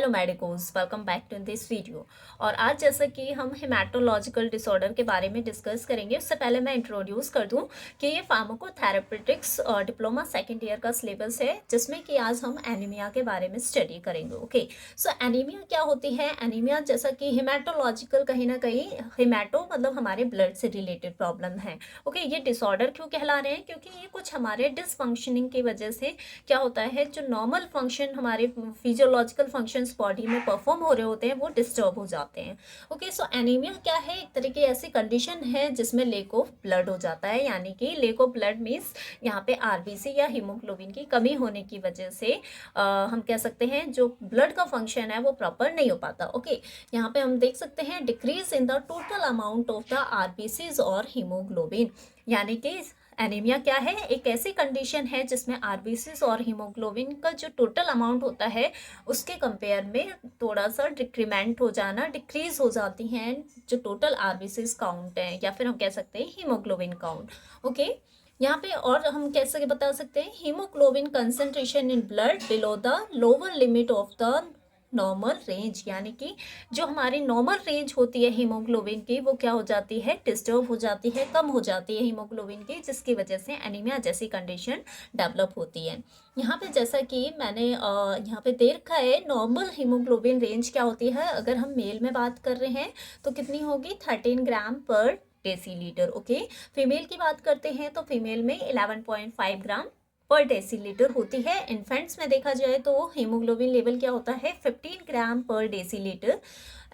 Hello medicos, welcome back to this video. और आज जैसा कि हम हेमाटोलॉजिकल डिसऑर्डर के बारे में डिस्कस करेंगे, उससे पहले मैं इंट्रोड्यूस कर दूं कि ये फार्माकोथेरेपेटिक्स डिप्लोमा सेकेंड ईयर का सिलेबस है, जिसमें कि आज हम एनीमिया के बारे में स्टडी करेंगे। ओके, सो एनीमिया क्या होती है? एनीमिया जैसा कि हेमाटोलॉजिकल, कहीं ना कहीं हेमाटो मतलब हमारे ब्लड से रिलेटेड प्रॉब्लम है। ओके, ये डिसऑर्डर क्यों कहला रहे हैं? क्योंकि ये कुछ हमारे डिसफंक्शनिंग की वजह से क्या होता है, जो नॉर्मल फंक्शन हमारे फिजियोलॉजिकल फंक्शंस बॉडी में परफॉर्म हो रहे होते हैं वो डिस्टर्ब हो जाते हैं। ओके, सो एनीमिया क्या है? एक तरह की ऐसी कंडीशन है जिसमें लेक ऑफ ब्लड हो जाता है, यानी कि लेक ऑफ ब्लड मीन्स यहाँ पे आरबीसी या हीमोग्लोबिन की कमी होने की वजह से हम कह सकते हैं जो ब्लड का फंक्शन है वो प्रॉपर नहीं हो पाता। ओके, यहाँ पे हम देख सकते हैं decrease in the total amount of the RBCs और हीमोग्लोबिन, यानी कि एनीमिया क्या है? एक ऐसी कंडीशन है जिसमें आरबीसीज और हीमोग्लोबिन का जो टोटल अमाउंट होता है उसके कंपेयर में थोड़ा सा डिक्रीमेंट हो जाना, डिक्रीज हो जाती हैं जो टोटल आरबीसीज काउंट है, या फिर हम कह सकते हैं हीमोग्लोबिन काउंट। ओके, यहाँ पे और हम कैसे बता सकते हैं, haemoglobin concentration in blood below the lower limit of the normal range, यानी कि जो हमारी नॉर्मल रेंज होती है हीमोग्लोबिन की वो क्या हो जाती है, डिस्टर्ब हो जाती है, कम हो जाती है हीमोग्लोबिन की, जिसकी वजह से एनीमिया जैसी कंडीशन डेवलप होती है। यहाँ पे जैसा कि मैंने यहाँ पे दे रखा है, नॉर्मल हीमोग्लोबिन रेंज क्या होती है, अगर हम मेल में बात कर रहे हैं तो कितनी होगी, 13 ग्राम पर डेसीलीटर। ओके, फीमेल की बात करते हैं तो फीमेल में 11.5 ग्राम पर डेसीलीटर होती है। इन्फेंट्स में देखा जाए तो हीमोग्लोबिन लेवल क्या होता है, 15 ग्राम पर डेसीलीटर।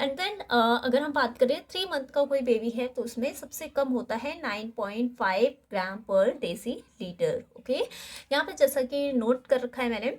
एंड देन अगर हम बात करें 3 मंथ का कोई बेबी है तो उसमें सबसे कम होता है 9.5 ग्राम पर डेसीलीटर। ओके, यहाँ पे जैसा कि नोट कर रखा है मैंने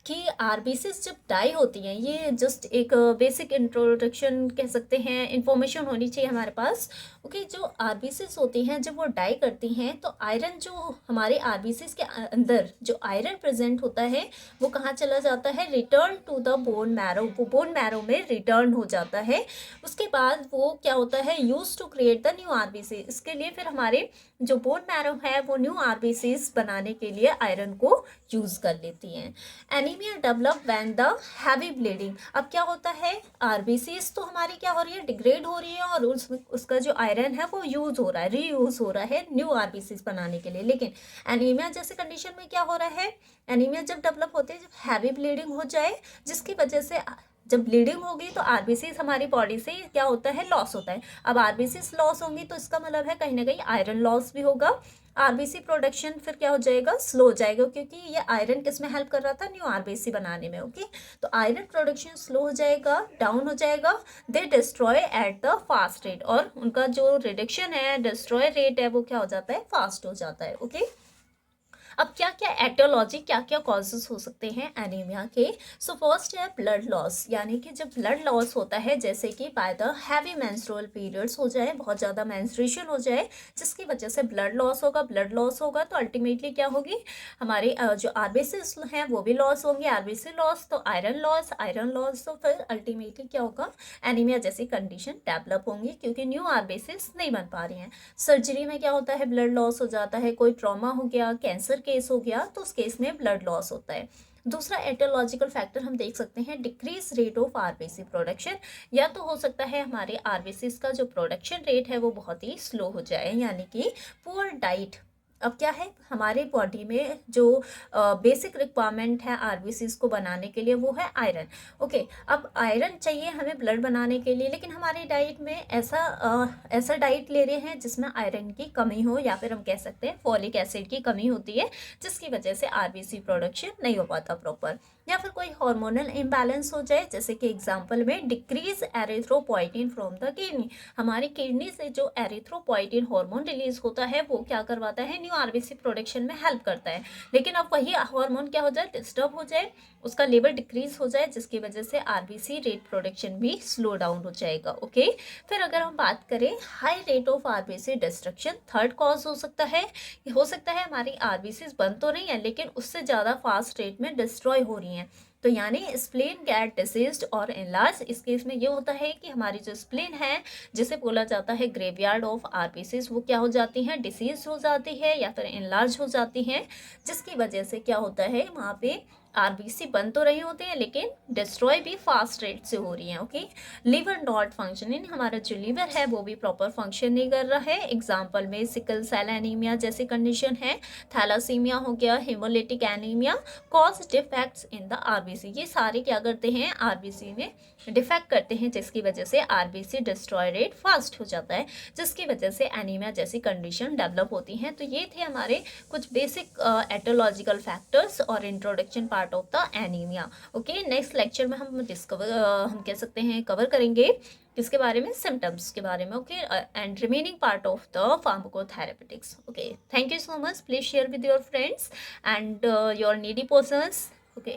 कि आरबीसीज जब डाई होती हैं, ये जस्ट एक बेसिक इंट्रोडक्शन कह सकते हैं, इंफॉर्मेशन होनी चाहिए हमारे पास। ओके, जो आरबीसीज होती हैं जब वो डाई करती हैं तो आयरन जो हमारे आरबीसीज के अंदर जो आयरन प्रेजेंट होता है वो कहाँ चला जाता है, return to the bone marrow, वो बोन मैरो में रिटर्न हो जाता है। उसके बाद वो क्या होता है, use to create the new RBC. इसके लिए फिर हमारे जो बोन मैरो है वो न्यू आरबीसीज बनाने के लिए आयरन को यूज कर लेती हैं। Anaemia develop when the heavy bleeding, अब क्या होता है, आरबीसीज तो हमारी क्या हो रही है, डिग्रेड हो रही है, और उसका जो आयरन है वो यूज हो रहा है, रीयूज हो रहा है न्यू आरबीसीज बनाने के लिए। लेकिन एनीमिया जैसे कंडीशन में क्या हो रहा है, एनीमिया जब डेवलप होते हैं, जब हैवी ब्लीडिंग हो जाए, जिसकी वजह से जब ब्लीडिंग होगी तो आरबीसीज हमारी बॉडी से क्या होता है, लॉस होता है। अब आरबीसीज लॉस होंगी तो इसका मतलब है कहीं ना कहीं आयरन लॉस भी होगा, आरबीसी प्रोडक्शन फिर क्या हो जाएगा, स्लो हो जाएगा, क्योंकि ये आयरन किस में हेल्प कर रहा था, न्यू आरबीसी बनाने में। ओके, तो आयरन प्रोडक्शन स्लो हो जाएगा, डाउन हो जाएगा, दे destroy at the fast rate, और उनका जो रिडक्शन है, डिस्ट्रॉय रेट है, वो क्या हो जाता है, फास्ट हो जाता है। ओके, अब क्या क्या एटियोलॉजी, क्या क्या कॉजेज हो सकते हैं एनीमिया के? सो फर्स्ट है ब्लड लॉस, यानी कि जब ब्लड लॉस होता है, जैसे कि by the heavy menstrual periods हो जाए, बहुत ज़्यादा मेंस्ट्रुएशन हो जाए, जिसकी वजह से ब्लड लॉस होगा। ब्लड लॉस होगा तो अल्टीमेटली क्या होगी, हमारे जो आरबीसीज हैं वो भी लॉस होंगे, आरबीसी लॉस तो आयरन लॉस तो फिर अल्टीमेटली क्या होगा, एनीमिया जैसी कंडीशन डेवलप होंगी, क्योंकि न्यू आरबीसीज नहीं बन पा रही हैं। सर्जरी में क्या होता है, ब्लड लॉस हो जाता है, कोई ट्रॉमा हो गया, कैंसर केस हो गया, तो उस केस में ब्लड लॉस होता है। दूसरा एटियोलॉजिकल फैक्टर हम देख सकते हैं, decrease rate of RBC production, या तो हो सकता है हमारे आरबीसी का जो प्रोडक्शन रेट है वो बहुत ही स्लो हो जाए, यानी कि पुअर डाइट। अब क्या है, हमारे बॉडी में जो बेसिक रिक्वायरमेंट है आरबीसीज को बनाने के लिए वो है आयरन। ओके, अब आयरन चाहिए हमें ब्लड बनाने के लिए, लेकिन हमारी डाइट में ऐसा डाइट ले रहे हैं जिसमें आयरन की कमी हो, या फिर हम कह सकते हैं फॉलिक एसिड की कमी होती है, जिसकी वजह से आरबीसी प्रोडक्शन नहीं हो पाता प्रॉपर। या फिर कोई हार्मोनल इम्बैलेंस हो जाए, जैसे कि एग्जाम्पल में decrease erythropoietin from the kidney, हमारी किडनी से जो एरिथ्रोपोइटिन हार्मोन रिलीज होता है वो क्या करवाता है, न्यू आरबीसी प्रोडक्शन में हेल्प करता है। लेकिन अब वही हार्मोन क्या हो जाए, डिस्टर्ब हो जाए, उसका लेवल डिक्रीज हो जाए, जिसकी वजह से आरबीसी रेट प्रोडक्शन भी स्लो डाउन हो जाएगा। ओके, फिर अगर हम बात करें high rate of RBC destruction, third cause हो सकता है, हमारी आरबीसी बन तो रही है लेकिन उससे ज़्यादा फास्ट रेट में डिस्ट्रॉय हो रही हैं, तो यानी स्प्लेन गेट डिसीज्ड और एनलार्ज। इस केस में ये होता है कि हमारी जो स्प्लेन है, जिसे बोला जाता है ग्रेवयार्ड ऑफ आरबीसीज, वो क्या हो जाती हैं, डिसीज हो जाती है या फिर एनलार्ज हो जाती हैं, जिसकी वजह से क्या होता है, वहाँ पे आरबीसी बन तो रहे होते हैं लेकिन डिस्ट्रॉय भी फास्ट रेट से हो रही हैं। ओके, लीवर नॉट फंक्शनिंग, हमारा जो लीवर है वो भी प्रॉपर फंक्शन नहीं कर रहा है। एग्जाम्पल में सिकल सेल एनीमिया जैसी कंडीशन है, थैलासीमिया हो गया, haemolytic anaemia, cause defects in the RBC, ये सारे क्या करते हैं, आरबीसी में डिफेक्ट करते हैं, जिसकी वजह से आरबीसी डिस्ट्रॉय रेट फास्ट हो जाता है, जिसकी वजह से एनीमिया जैसी कंडीशन डेवलप होती हैं। तो ये थे हमारे कुछ बेसिक एटोलॉजिकल फैक्टर्स और introduction part of the anaemia. Okay, next lecture में हम हम कह सकते हैं कवर करेंगे किसके बारे में, सिम्टम्स के बारे में। Okay, and remaining part of the pharmacotherapeutics. Okay, thank you so much, please share with your friends and your needy persons. Okay.